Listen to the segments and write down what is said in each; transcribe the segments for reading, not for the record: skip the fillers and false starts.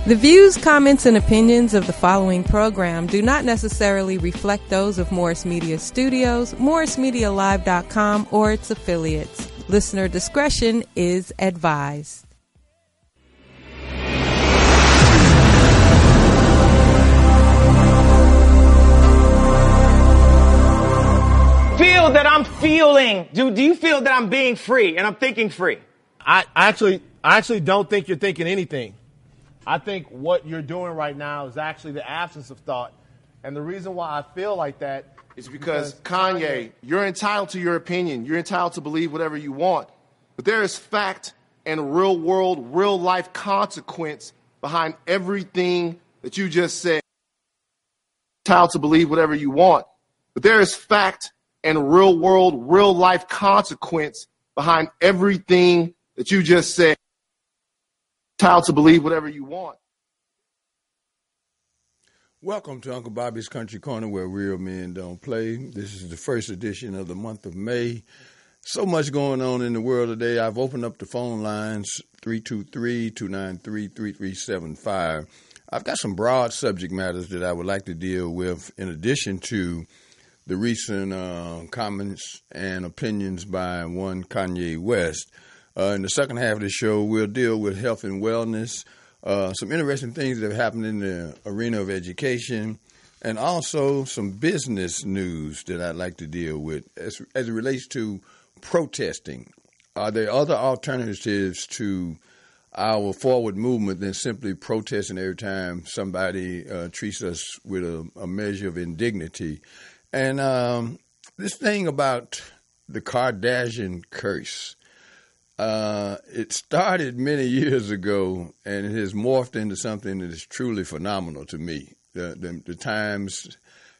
The views, comments, and opinions of the following program do not necessarily reflect those of Morris Media Studios, MorrisMediaLive.com, or its affiliates. Listener discretion is advised. Feel that I'm feeling. Do you feel that I'm being free and I'm thinking free? I actually don't think you're thinking anything. I think what you're doing right now is actually the absence of thought. And the reason why I feel like that is because Kanye, you're entitled to your opinion. You're entitled to believe whatever you want. But there is fact and real world, real life consequence behind everything that you just said. Entitled to believe whatever you want. But there is fact and real world, real life consequence behind everything that you just said. Entitled to believe whatever you want. Welcome to Uncle Bobby's Country Corner, where real men don't play. This is the first edition of the month of May. So much going on in the world today. I've opened up the phone lines, 323-293-3375. I've got some broad subject matters that I would like to deal with, in addition to the recent comments and opinions by one Kanye West. In the second half of the show, we'll deal with health and wellness, some interesting things that have happened in the arena of education, and also some business news that I'd like to deal with as it relates to protesting. Are there other alternatives to our forward movement than simply protesting every time somebody treats us with a measure of indignity? And this thing about the Kardashian curse. It started many years ago, and it has morphed into something that is truly phenomenal to me. The times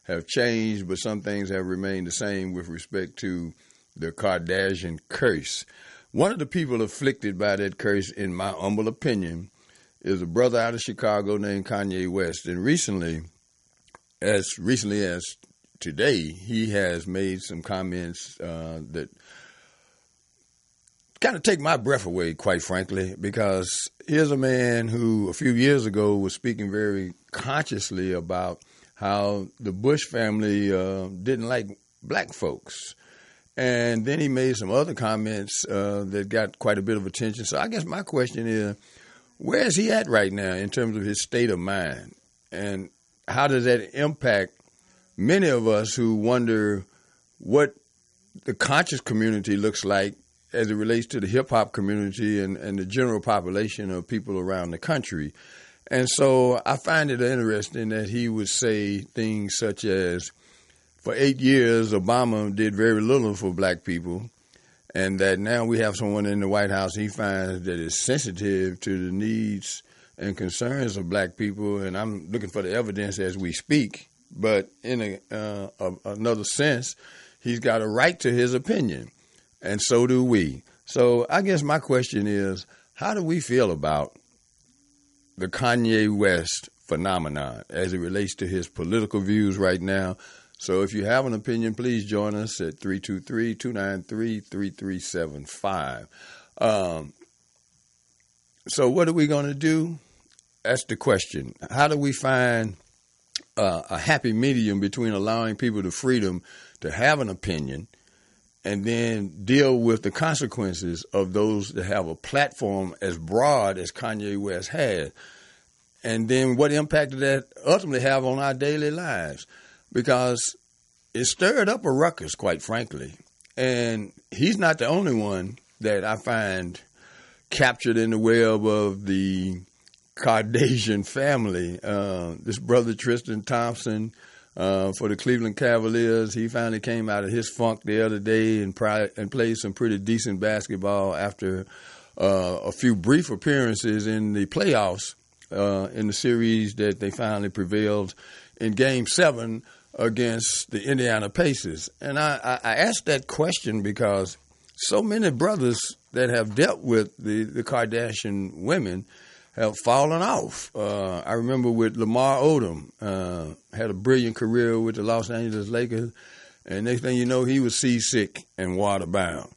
have changed, but some things have remained the same with respect to the Kardashian curse. One of the people afflicted by that curse, in my humble opinion, is a brother out of Chicago named Kanye West. And recently as today, he has made some comments that kind of take my breath away, quite frankly, because here's a man who a few years ago was speaking very consciously about how the Bush family didn't like black folks. And then he made some other comments that got quite a bit of attention. So I guess my question is, where is he at right now in terms of his state of mind? And how does that impact many of us who wonder what the conscious community looks like as it relates to the hip-hop community and the general population of people around the country? And so I find it interesting that he would say things such as, for 8 years, Obama did very little for black people, and that now we have someone in the White House he finds that is sensitive to the needs and concerns of black people, and I'm looking for the evidence as we speak. But in another sense, he's got a right to his opinion. And so do we. So I guess my question is, how do we feel about the Kanye West phenomenon as it relates to his political views right now? So if you have an opinion, please join us at 323-293-3375. So what are we going to do? That's the question. How do we find a happy medium between allowing people the freedom to have an opinion and then deal with the consequences of those that have a platform as broad as Kanye West had? And then what impact did that ultimately have on our daily lives? Because it stirred up a ruckus, quite frankly. And he's not the only one that I find captured in the web of the Kardashian family. This brother Tristan Thompson, for the Cleveland Cavaliers, he finally came out of his funk the other day and played some pretty decent basketball after a few brief appearances in the playoffs in the series that they finally prevailed in Game 7 against the Indiana Pacers. And I asked that question because so many brothers that have dealt with the Kardashian women have fallen off. I remember with Lamar Odom, had a brilliant career with the Los Angeles Lakers, and next thing you know, he was seasick and waterbound.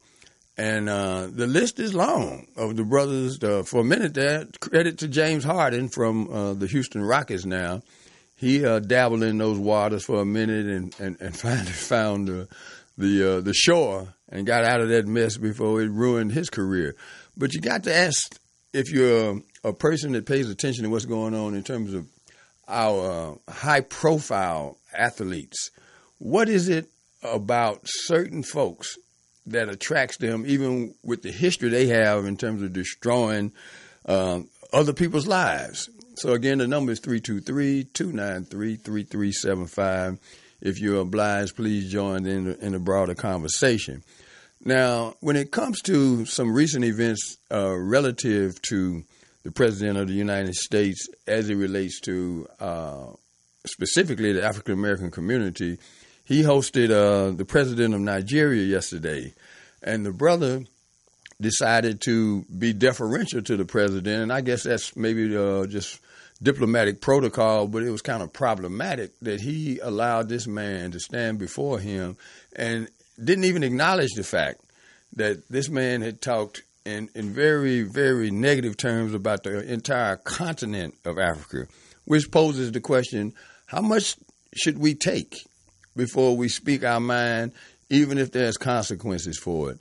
And the list is long of the brothers. For a minute there, credit to James Harden from the Houston Rockets now. He dabbled in those waters for a minute and finally found the shore and got out of that mess before it ruined his career. But you got to ask, if you're a person that pays attention to what's going on in terms of our high-profile athletes, what is it about certain folks that attracts them, even with the history they have in terms of destroying other people's lives? So, again, the number is 323-293-3375. If you're obliged, please join in the broader conversation. Now, when it comes to some recent events relative to the President of the United States as it relates to specifically the African-American community, he hosted the President of Nigeria yesterday, and the brother decided to be deferential to the president, and I guess that's maybe just diplomatic protocol, but it was kind of problematic that he allowed this man to stand before him and didn't even acknowledge the fact that this man had talked in very, very negative terms about the entire continent of Africa, which poses the question, how much should we take before we speak our mind, even if there's consequences for it?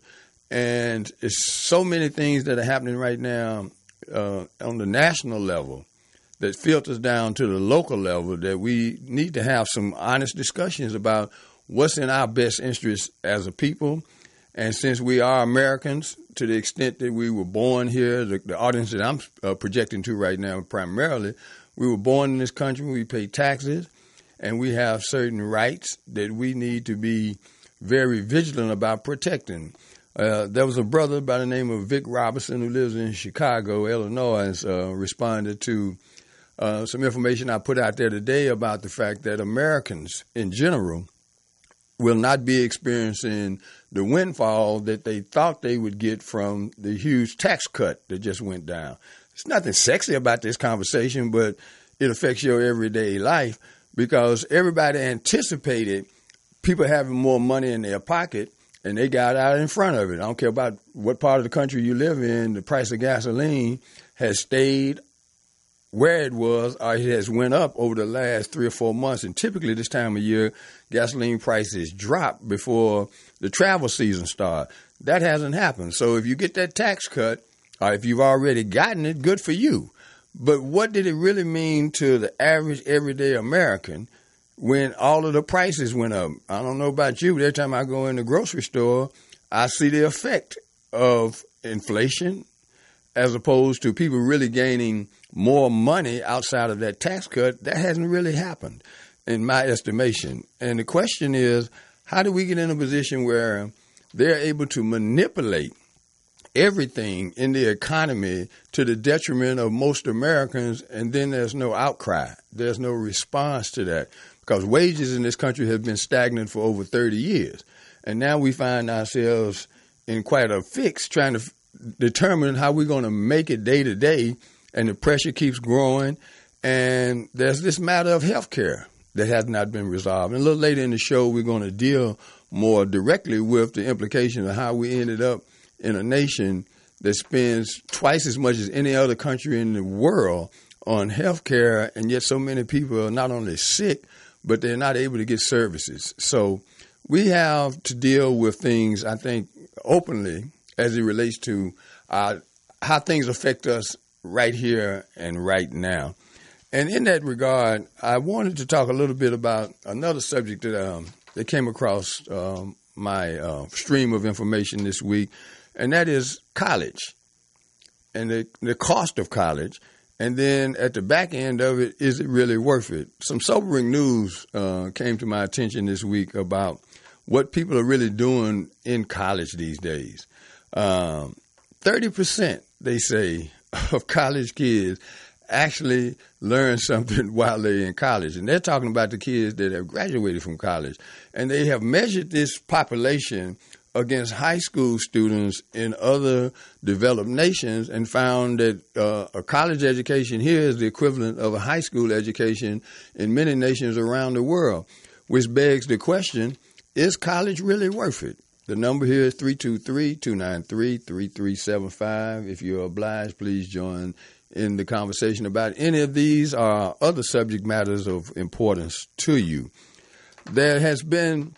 And it's so many things that are happening right now on the national level that filters down to the local level that we need to have some honest discussions about what's in our best interest as a people. And since we are Americans, to the extent that we were born here, the audience that I'm projecting to right now primarily, we were born in this country, we pay taxes, and we have certain rights that we need to be very vigilant about protecting. There was a brother by the name of Vic Robinson who lives in Chicago, Illinois, responded to some information I put out there today about the fact that Americans in general will not be experiencing the windfall that they thought they would get from the huge tax cut that just went down. There's nothing sexy about this conversation, but it affects your everyday life because everybody anticipated people having more money in their pocket, and they got out in front of it. I don't care about what part of the country you live in, the price of gasoline has stayed where it was, or it has went up over the last 3 or 4 months. And typically this time of year, gasoline prices drop before the travel season starts. That hasn't happened. So if you get that tax cut, or if you've already gotten it, good for you. But what did it really mean to the average everyday American when all of the prices went up? I don't know about you, but every time I go in the grocery store, I see the effect of inflation as opposed to people really gaining more money outside of that tax cut. That hasn't really happened in my estimation. And the question is, how do we get in a position where they're able to manipulate everything in the economy to the detriment of most Americans, and then there's no outcry. There's no response to that because wages in this country have been stagnant for over 30 years. And now we find ourselves in quite a fix trying to determine how we're going to make it day to day, and the pressure keeps growing. And there's this matter of health care that has not been resolved. And a little later in the show, we're going to deal more directly with the implication of how we ended up in a nation that spends twice as much as any other country in the world on health care, and yet so many people are not only sick, but they're not able to get services. So we have to deal with things, I think, openly as it relates to how things affect us right here and right now. And in that regard, I wanted to talk a little bit about another subject that came across my stream of information this week, and that is college and the cost of college. And then at the back end of it, is it really worth it? Some sobering news came to my attention this week about what people are really doing in college these days. 30%, they say, of college kids actually learn something while they're in college. And they're talking about the kids that have graduated from college. And they have measured this population against high school students in other developed nations and found that a college education here is the equivalent of a high school education in many nations around the world, which begs the question, is college really worth it? The number here is 323-293-3375. If you're obliged, please join in the conversation about any of these or other subject matters of importance to you. There has been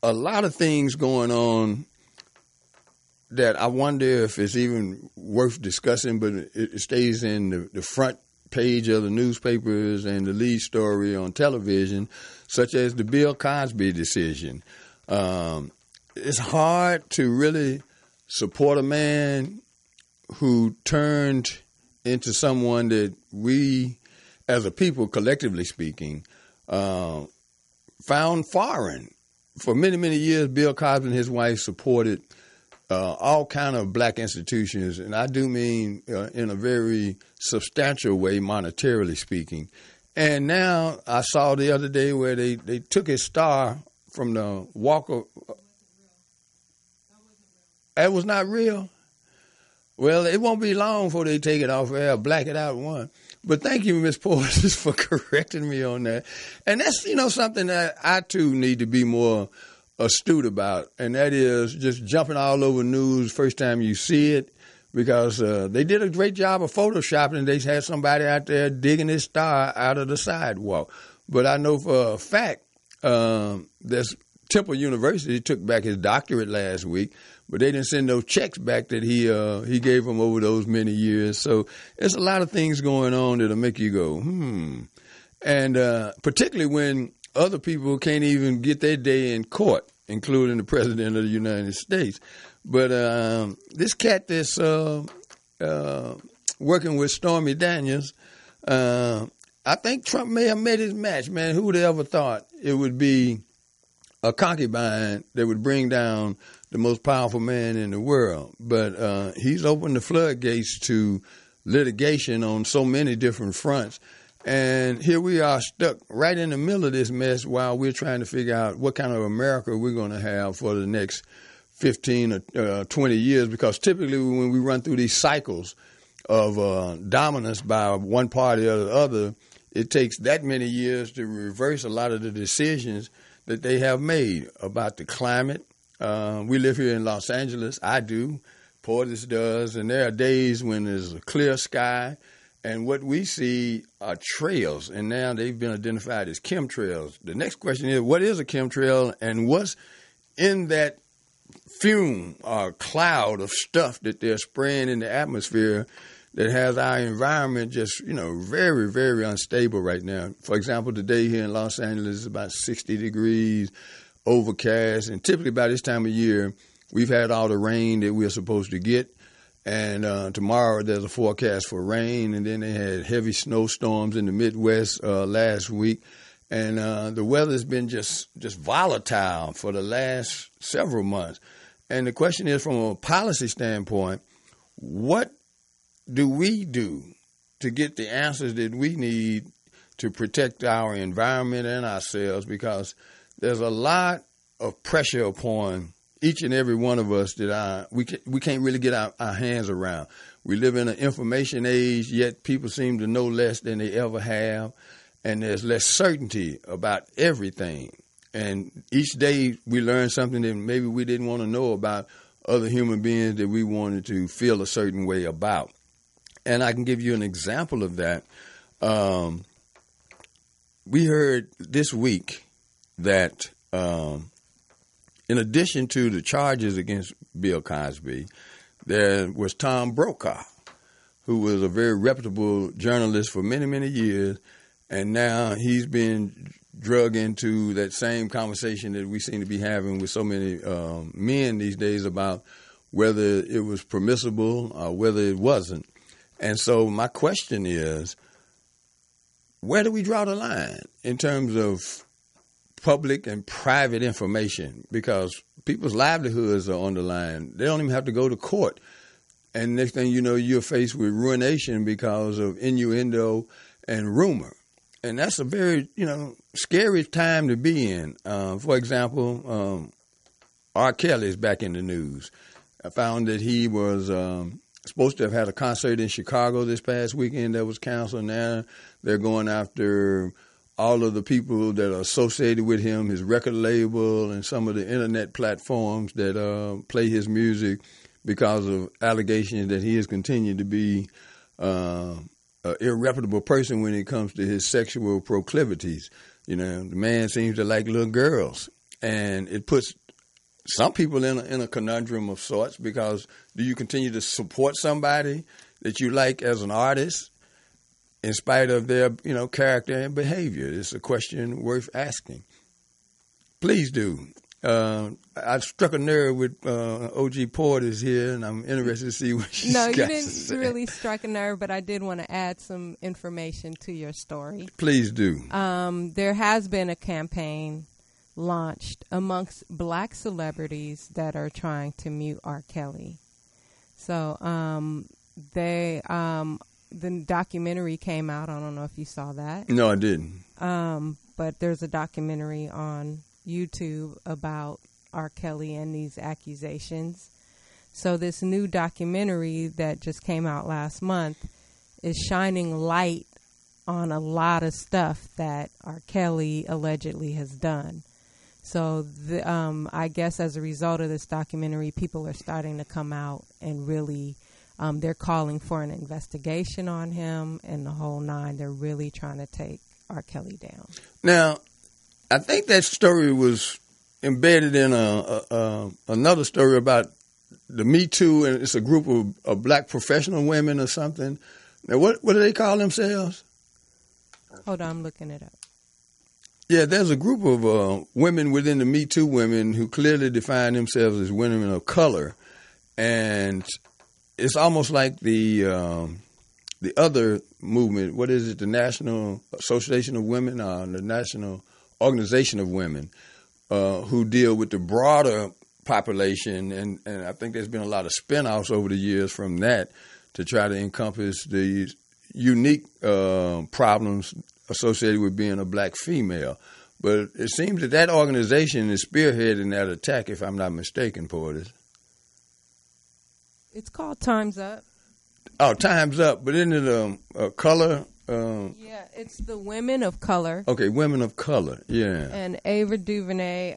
a lot of things going on that I wonder if it's even worth discussing, but it stays in the front page of the newspapers and the lead story on television, such as the Bill Cosby decision. It's hard to really support a man who turned into someone that we, as a people, collectively speaking, found foreign. For many, many years, Bill Cosby and his wife supported all kind of black institutions, and I do mean in a very substantial way, monetarily speaking. And now I saw the other day where they took his star from the Walk of... That was not real? Well, it won't be long before they take it off air, black it out one. But thank you, Ms. Portis, for correcting me on that. And that's, something that I, too, need to be more astute about, and that is just jumping all over news first time you see it, because they did a great job of photoshopping, and they had somebody out there digging his star out of the sidewalk. But I know for a fact there's Temple University took back his doctorate last week, but they didn't send those checks back that he gave them over those many years. So there's a lot of things going on that'll make you go, And particularly when other people can't even get their day in court, including the President of the United States. But this cat that's working with Stormy Daniels, I think Trump may have met his match, man. Who would have ever thought it would be a concubine that would bring down the most powerful man in the world? But he's opened the floodgates to litigation on so many different fronts. And here we are stuck right in the middle of this mess while we're trying to figure out what kind of America we're going to have for the next 15 or 20 years. Because typically when we run through these cycles of dominance by one party or the other, it takes that many years to reverse a lot of the decisions that they have made about the climate. We live here in Los Angeles. I do. Portis does. And there are days when there's a clear sky. And what we see are trails, and now they've been identified as chemtrails. The next question is, what is a chemtrail, and what's in that fume or cloud of stuff that they're spraying in the atmosphere that has our environment just, very, very unstable right now? For example, today here in Los Angeles is about 60 degrees, overcast, and typically by this time of year, we've had all the rain that we're supposed to get. And tomorrow there's a forecast for rain, and then they had heavy snowstorms in the Midwest last week. And the weather's been just volatile for the last several months. And the question is, from a policy standpoint, what do we do to get the answers that we need to protect our environment and ourselves? Because there's a lot of pressure upon each and every one of us that we can't really get our hands around. We live in an information age, yet people seem to know less than they ever have, and there's less certainty about everything. And each day we learn something that maybe we didn't want to know about other human beings that we wanted to feel a certain way about. And I can give you an example of that. We heard this week that in addition to the charges against Bill Cosby, there was Tom Brokaw, who was a very reputable journalist for many, many years, and now he's been drug into that same conversation that we seem to be having with so many men these days about whether it was permissible or whether it wasn't. And so my question is, where do we draw the line in terms of public and private information? Because people's livelihoods are on the line. They don't even have to go to court. And next thing you know, you're faced with ruination because of innuendo and rumor. And that's a very, scary time to be in. For example, R. Kelly is back in the news. I found that he was supposed to have had a concert in Chicago this past weekend that was canceled. Now they're going after all of the people that are associated with him, his record label, and some of the internet platforms that play his music because of allegations that he has continued to be an irreputable person when it comes to his sexual proclivities. You know, the man seems to like little girls, and it puts some people in a conundrum of sorts, because do you continue to support somebody that you like as an artist in spite of their, character and behavior? It's a question worth asking. Please do. I struck a nerve with O.G. Porter's here, and I'm interested to see what she's got to say. No, you didn't really strike a nerve, but I did want to add some information to your story. Please do. There has been a campaign launched amongst black celebrities that are trying to mute R. Kelly. So the documentary came out. I don't know if you saw that. No, I didn't. But there's a documentary on YouTube about R. Kelly and these accusations. So this new documentary that just came out last month is shining light on a lot of stuff that R. Kelly allegedly has done. So I guess as a result of this documentary, people are starting to come out and really, they're calling for an investigation on him and the whole nine. They're really trying to take R. Kelly down. Now, I think that story was embedded in another story about the Me Too, and it's a group of black professional women or something. Now, what do they call themselves? Hold on, I'm looking it up. Yeah, there's a group of women within the Me Too women who clearly define themselves as women of color, and it's almost like the other movement. What is it? The National Association of Women, or the National Organization of Women, who deal with the broader population, and I think there's been a lot of spinoffs over the years from that to try to encompass the unique problems associated with being a black female. But it seems that organization is spearheading that attack, if I'm not mistaken, Portis. It's called Time's Up. Oh, Time's Up. But isn't it a color? Yeah, it's the Women of Color. Okay, Women of Color, yeah. And Ava DuVernay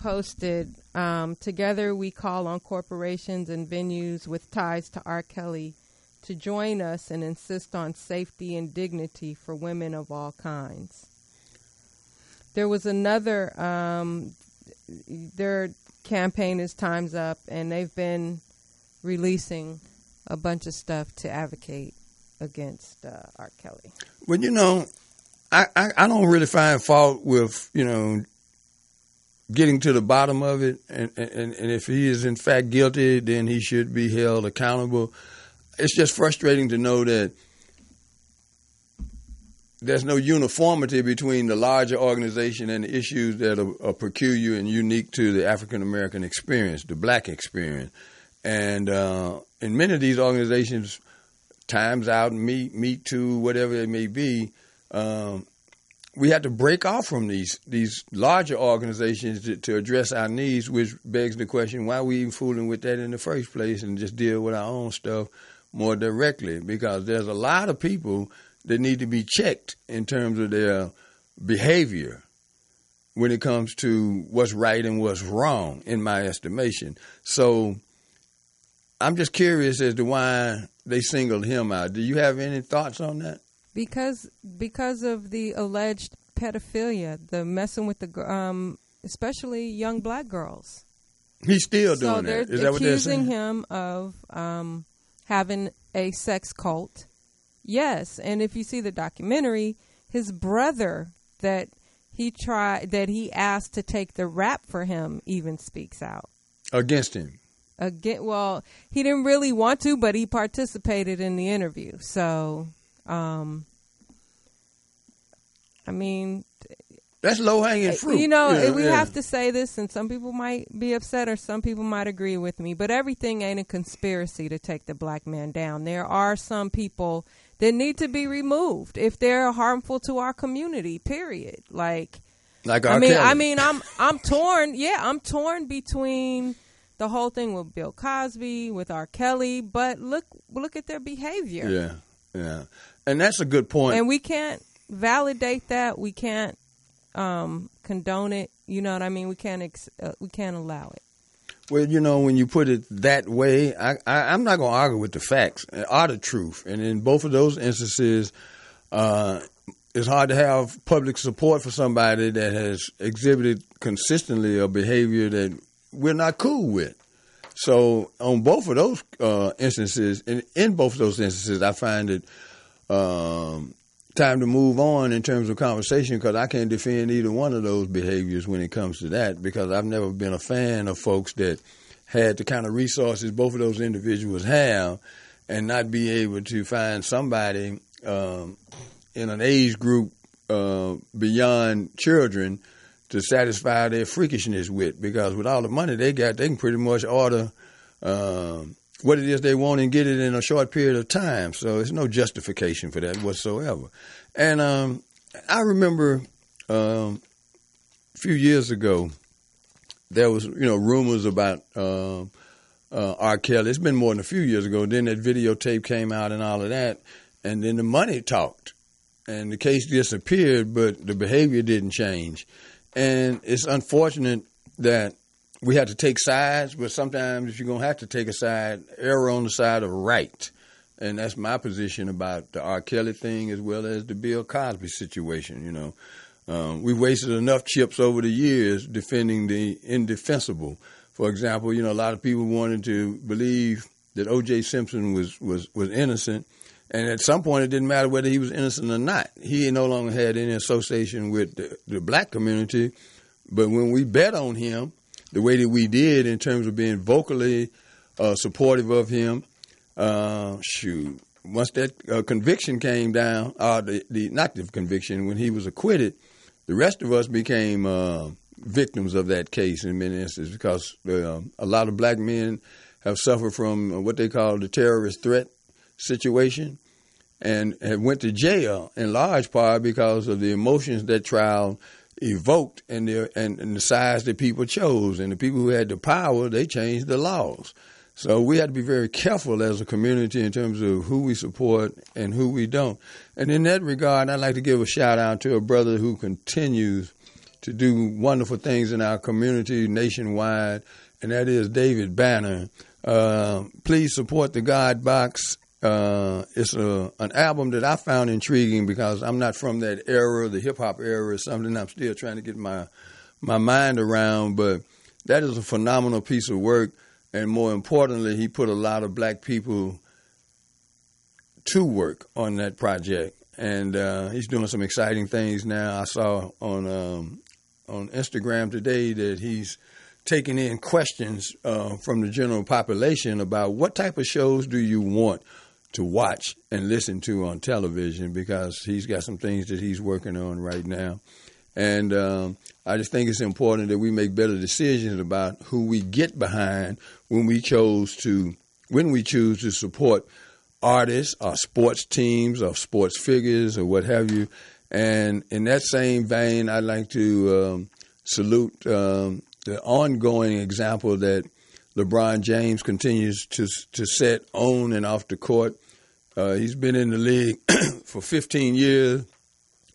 posted, together we call on corporations and venues with ties to R. Kelly to join us and insist on safety and dignity for women of all kinds. There was another, their campaign is Time's Up, and they've been releasing a bunch of stuff to advocate against R. Kelly. Well, I don't really find fault with, getting to the bottom of it, and if he is in fact guilty, then he should be held accountable. It's just frustrating to know that there's no uniformity between the larger organization and the issues that are peculiar and unique to the African American experience, the black experience. And in many of these organizations, Time's Out, Me Too, whatever it may be, we have to break off from these larger organizations to address our needs, which begs the question, why are we even fooling with that in the first place and just deal with our own stuff more directly? Because there's a lot of people that need to be checked in terms of their behavior when it comes to what's right and what's wrong, in my estimation. So I'm just curious as to why they singled him out. Do you have any thoughts on that? Because of the alleged pedophilia, the messing with the especially young black girls. He's still doing that. Is that what they're saying? Accusing him of having a sex cult. Yes, and if you see the documentary, his brother that he asked to take the rap for him even speaks out against him. Well, he didn't really want to, but he participated in the interview. So, I mean, that's low-hanging fruit. We have to say this, and some people might be upset or some people might agree with me, but everything ain't a conspiracy to take the black man down. There are some people that need to be removed if they're harmful to our community, period. Like R. Kelly. I'm torn. Yeah, I'm torn between the whole thing with Bill Cosby, with R. Kelly, but look at their behavior. Yeah. And that's a good point. And we can't validate that. We can't condone it. You know what I mean? We can't allow it. Well, when you put it that way, I'm not going to argue with the facts or the truth. And in both of those instances, it's hard to have public support for somebody that has exhibited consistently a behavior that we're not cool with. So on both of those instances, in both of those instances, I find it time to move on in terms of conversation, because I can't defend either one of those behaviors when it comes to that, because I've never been a fan of folks that had the kind of resources both of those individuals have and not be able to find somebody in an age group beyond children to satisfy their freakishness with, because with all the money they got, they can pretty much order what it is they want and get it in a short period of time. So there's no justification for that whatsoever. And I remember a few years ago, there was, rumors about R. Kelly. It's been more than a few years ago. Then that videotape came out and all of that. And then the money talked. And the case disappeared, but the behavior didn't change. And it's unfortunate that we had to take sides, but sometimes if you're going to have to take a side, err on the side of right. And that's my position about the R. Kelly thing as well as the Bill Cosby situation, We've wasted enough chips over the years defending the indefensible. For example, a lot of people wanted to believe that O.J. Simpson was innocent. And at some point, it didn't matter whether he was innocent or not. He no longer had any association with the black community. But when we bet on him, the way that we did in terms of being vocally supportive of him, once that conviction came down, not the conviction, when he was acquitted, the rest of us became victims of that case in many instances, because a lot of black men have suffered from what they call the terrorist threat situation and have went to jail in large part because of the emotions that trial evoked and the sides that people chose. And the people who had the power, they changed the laws. So we had to be very careful as a community in terms of who we support and who we don't. And in that regard, I'd like to give a shout out to a brother who continues to do wonderful things in our community nationwide, and that is David Banner. Please support the God Box. It's an album that I found intriguing because I'm not from that era. The hip-hop era is something I'm still trying to get my mind around, but that is a phenomenal piece of work. And more importantly, he put a lot of black people to work on that project. And he's doing some exciting things now. I saw on Instagram today that he's taking in questions from the general population about what type of shows do you want to watch and listen to on television, because he's got some things that he's working on right now. And I just think it's important that we make better decisions about who we get behind when we choose to support artists or sports teams or sports figures or what have you. And in that same vein, I'd like to salute the ongoing example that LeBron James continues to set on and off the court. He's been in the league for 15 years,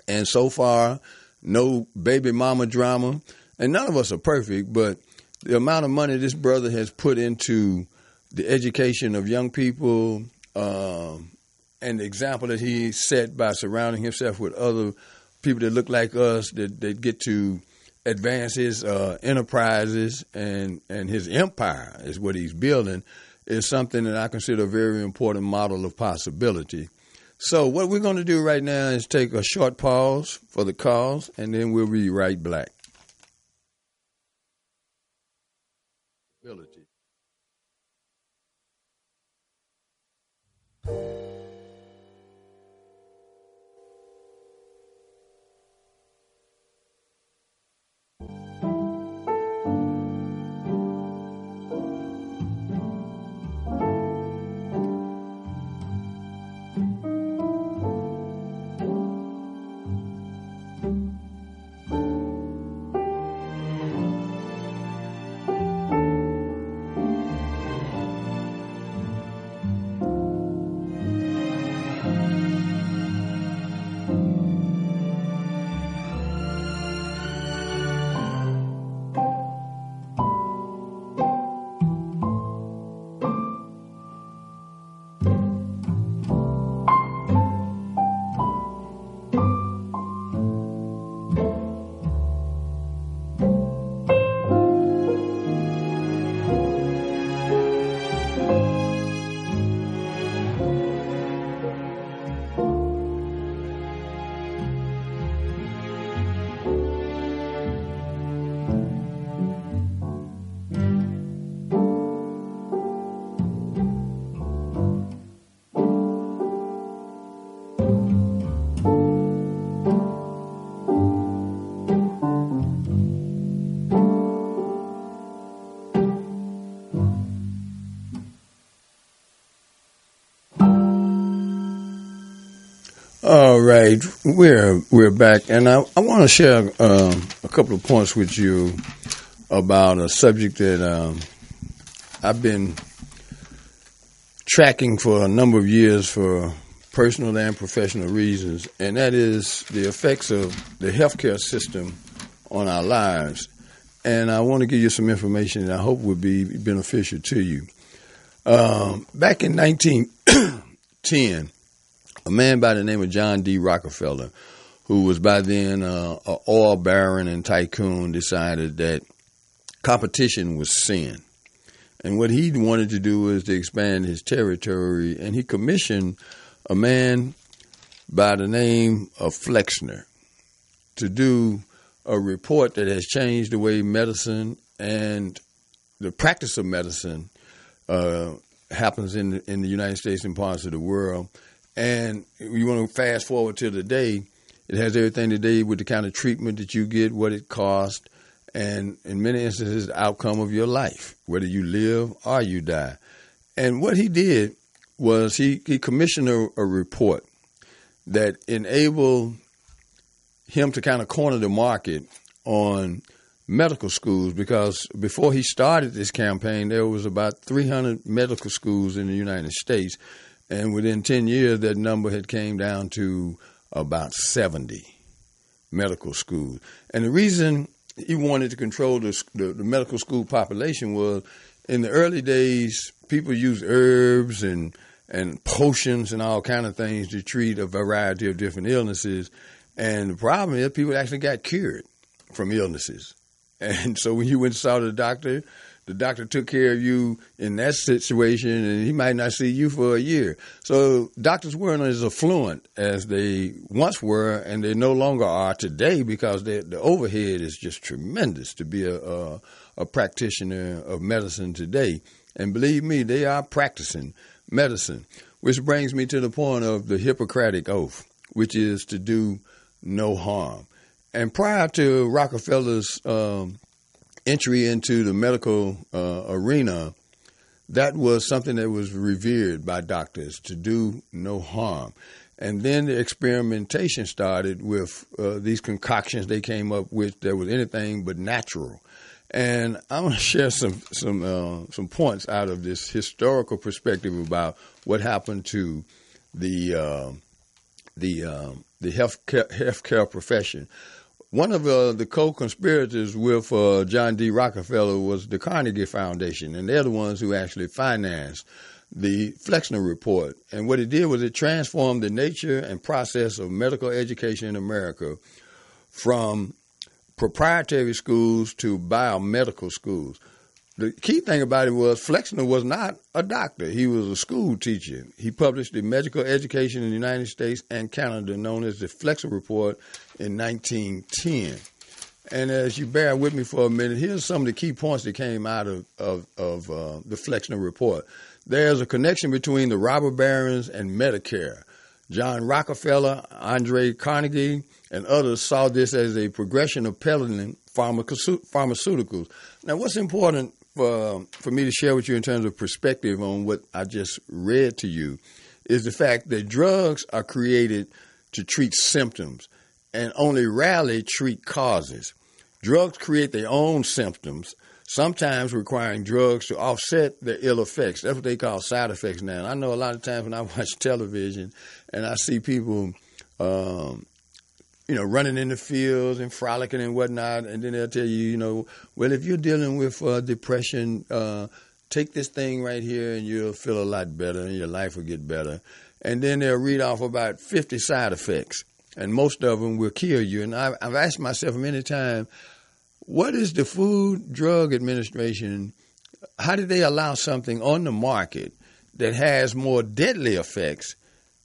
and so far, no baby mama drama. And none of us are perfect, but the amount of money this brother has put into the education of young people and the example that he set by surrounding himself with other people that look like us, that get to advance his enterprises and his empire is what he's building, is something that I consider a very important model of possibility. So what we're going to do right now is take a short pause for the cause, and then we'll be right back. All right, we're back, and I want to share a couple of points with you about a subject that I've been tracking for a number of years for personal and professional reasons, and that is the effects of the healthcare system on our lives. And I want to give you some information that I hope would be beneficial to you. Back in 1910, a man by the name of John D. Rockefeller, who was by then an oil baron and tycoon, decided that competition was sin. And what he wanted to do was to expand his territory, and he commissioned a man by the name of Flexner to do a report that has changed the way medicine and the practice of medicine happens in the United States and parts of the world. And you want to fast forward to today, it has everything today with the kind of treatment that you get, what it costs, and in many instances, the outcome of your life, whether you live or you die. And what he did was he commissioned a report that enabled him to kind of corner the market on medical schools, because before he started this campaign, there was about 300 medical schools in the United States. And within 10 years, that number had came down to about 70 medical schools. And the reason he wanted to control the medical school population was in the early days, people used herbs and potions and all kind of things to treat a variety of different illnesses. And the problem is people actually got cured from illnesses. And so when you went and saw the doctor took care of you in that situation, and he might not see you for a year. So doctors weren't as affluent as they once were, and they no longer are today, because the overhead is just tremendous to be a practitioner of medicine today. And believe me, they are practicing medicine, which brings me to the point of the Hippocratic Oath, which is to do no harm. And prior to Rockefeller's entry into the medical arena, that was something that was revered by doctors, to do no harm. And then the experimentation started with these concoctions they came up with that was anything but natural. And I want to share some points out of this historical perspective about what happened to the healthcare profession. One of the co-conspirators with John D. Rockefeller was the Carnegie Foundation, and they're the ones who actually financed the Flexner Report. And what it did was it transformed the nature and process of medical education in America from proprietary schools to biomedical schools. The key thing about it was Flexner was not a doctor. He was a school teacher. He published the medical education in the United States and Canada, known as the Flexner Report, in 1910. And as you bear with me for a minute, here's some of the key points that came out of the Flexner Report. There's a connection between the robber barons and Medicare. John Rockefeller, Andre Carnegie, and others saw this as a progression of peddling pharmaceuticals. Now, what's important for me to share with you in terms of perspective on what I just read to you is the fact that drugs are created to treat symptoms and only rarely treat causes. Drugs create their own symptoms, sometimes requiring drugs to offset their ill effects. That's what they call side effects now. And I know a lot of times when I watch television and I see people running in the fields and frolicking and whatnot, and then they'll tell you, well, if you're dealing with depression, take this thing right here and you'll feel a lot better and your life will get better. And then they'll read off about 50 side effects, and most of them will kill you. And I've asked myself many times, what is the Food Drug Administration, how did they allow something on the market that has more deadly effects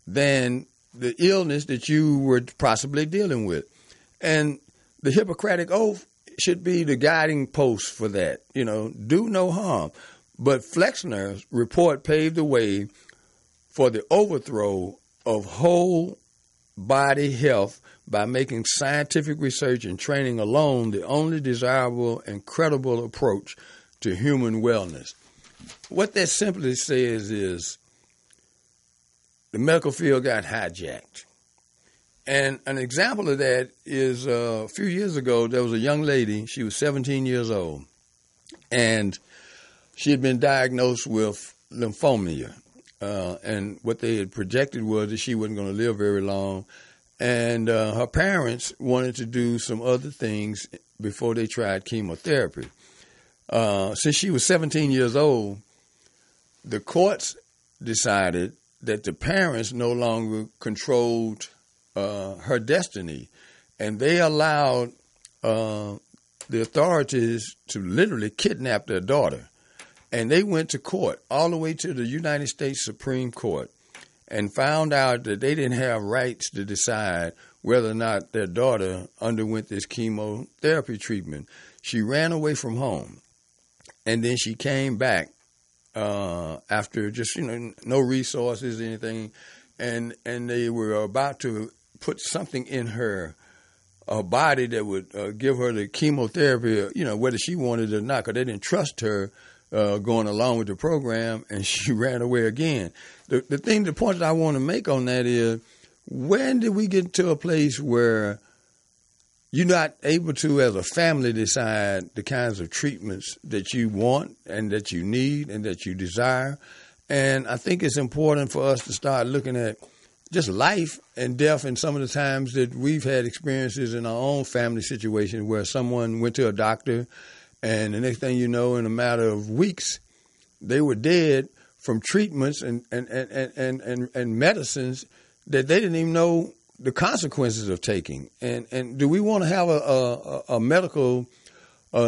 than the illness that you were possibly dealing with? And the Hippocratic Oath should be the guiding post for that, do no harm. But Flexner's report paved the way for the overthrow of whole body health by making scientific research and training alone the only desirable and credible approach to human wellness. What that simply says is the medical field got hijacked. And an example of that is a few years ago, there was a young lady. She was 17 years old, and she had been diagnosed with lymphoma. And what they had projected was that she wasn't going to live very long. And her parents wanted to do some other things before they tried chemotherapy. Since she was 17 years old, the courts decided that the parents no longer controlled her destiny, and they allowed the authorities to literally kidnap their daughter. And they went to court, all the way to the United States Supreme Court, and found out that they didn't have rights to decide whether or not their daughter underwent this chemotherapy treatment. She ran away from home, and then she came back after just, no resources, anything, and they were about to put something in her body that would give her the chemotherapy, whether she wanted it or not, because they didn't trust her going along with the program, and she ran away again. The point that I want to make on that is, when did we get to a place where you're not able to, as a family, decide the kinds of treatments that you want and that you need and that you desire? And I think it's important for us to start looking at just life and death, and some of the times that we've had experiences in our own family situation where someone went to a doctor, and the next thing you know, in a matter of weeks, they were dead from treatments and medicines that they didn't even know the consequences of taking. And do we want to have a medical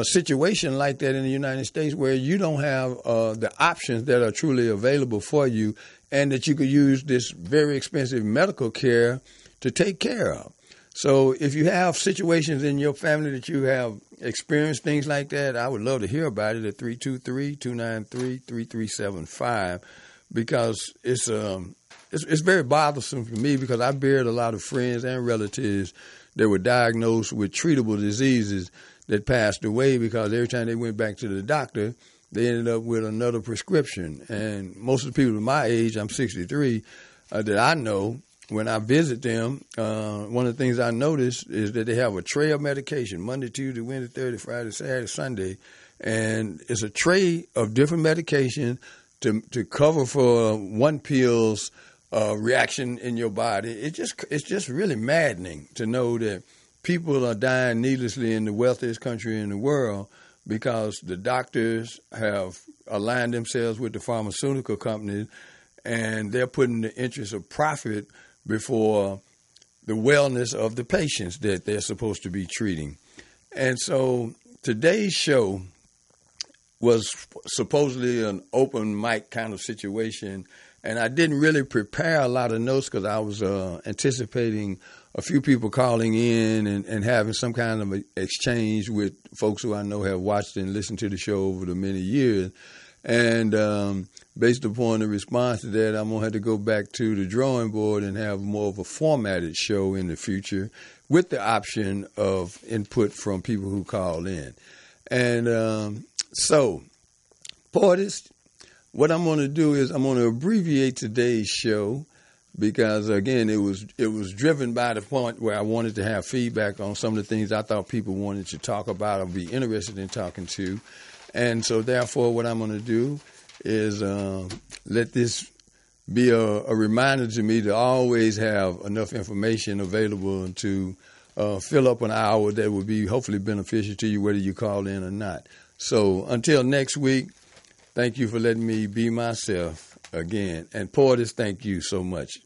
situation like that in the United States, where you don't have the options that are truly available for you, and that you could use this very expensive medical care to take care of? So if you have situations in your family that you have experienced things like that, I would love to hear about it at 323-293-3375, because it's very bothersome for me, because I buried a lot of friends and relatives that were diagnosed with treatable diseases that passed away because every time they went back to the doctor, they ended up with another prescription. And most of the people my age, I'm 63, that I know, when I visit them, one of the things I notice is that they have a tray of medication, Monday, Tuesday, Wednesday, Thursday, Friday, Saturday, Sunday. And it's a tray of different medication to cover for one pill's reaction in your body. It's just really maddening to know that people are dying needlessly in the wealthiest country in the world because the doctors have aligned themselves with the pharmaceutical companies, and they're putting the interest of profit before the wellness of the patients that they're supposed to be treating. And so today's show was supposedly an open mic kind of situation, and I didn't really prepare a lot of notes because I was anticipating a few people calling in and having some kind of exchange with folks who I know have watched and listened to the show over the many years. And based upon the response to that, I'm going to have to go back to the drawing board and have more of a formatted show in the future with the option of input from people who call in. And so, Portis, what I'm going to do is I'm going to abbreviate today's show because, again, it was driven by the point where I wanted to have feedback on some of the things I thought people wanted to talk about or be interested in talking to. And so, therefore, what I'm going to do is let this be a reminder to me to always have enough information available to fill up an hour that would be hopefully beneficial to you, whether you call in or not. So until next week, thank you for letting me be myself again. And Portis, thank you so much.